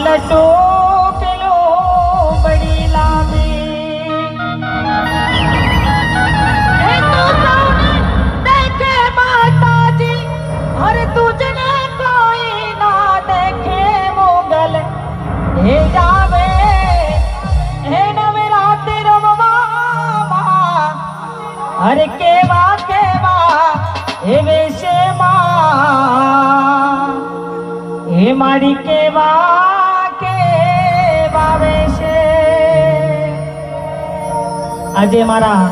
લટો પેલો બડી લાવે એ તો સૌને દેખે માતાજી હર તુજને કોઈ ના દેખે મોગલ હે જાવે હે નવરાત્રિ રમવા હર કેવા કેવા હે વેશમાં હે મારી કેવા કેવા વેશે આજે મારા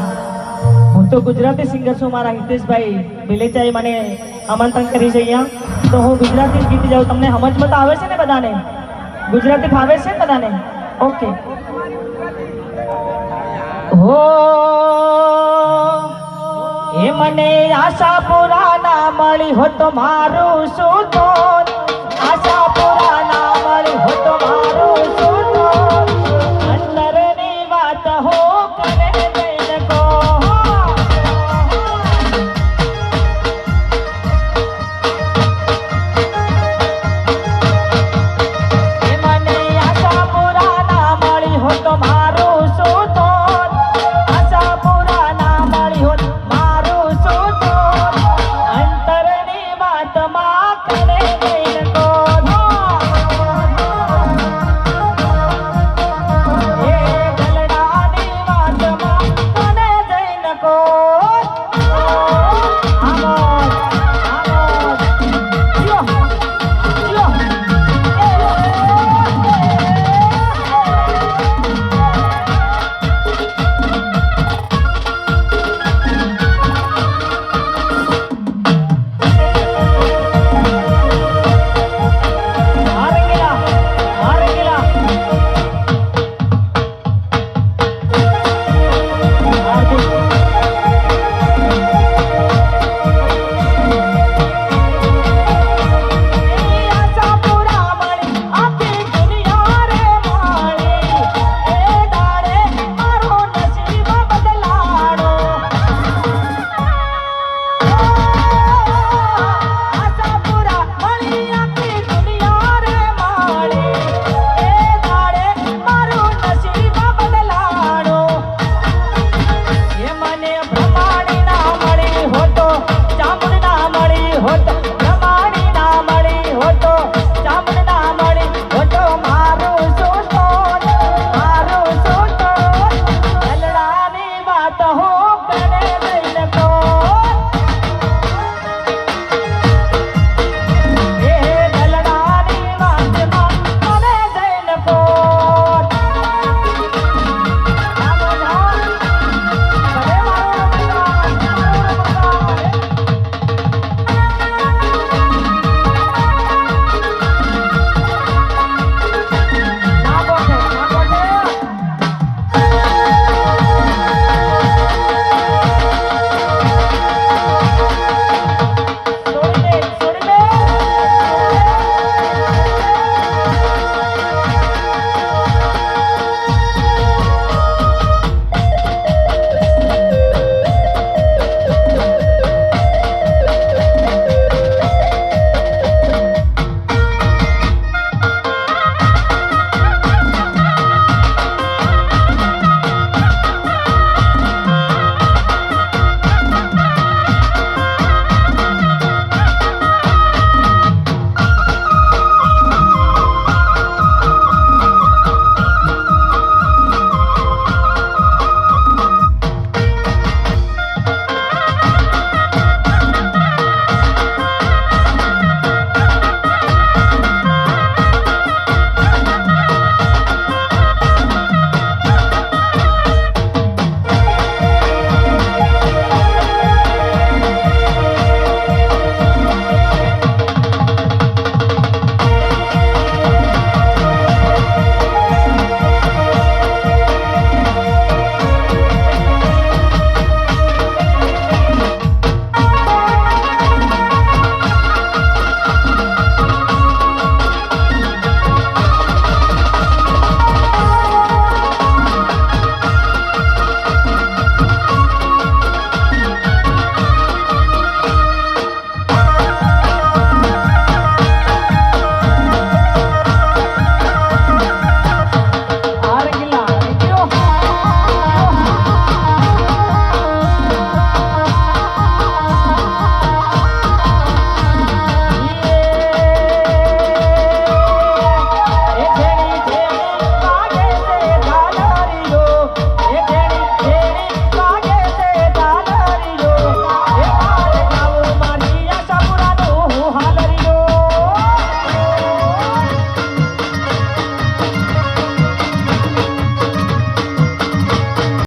હું તો ગુજરાતી સિંગર છું મારા હિતેશભાઈ ભીલેચાએ મને આમંત્રણ કરી છે અહીંયા તો હું ગુજરાતી જ ગીત જાઉં તમને સમજમાં તો આવે છે ને બધાને ગુજરાતી ફાવે છે ને બધાને ઓકે હો એ મને આશા પૂરા ના મળી હો તો મારું શું તો આશા પૂરા ના મળી હો તો મારું શું તો અંદરની વાત હો કરે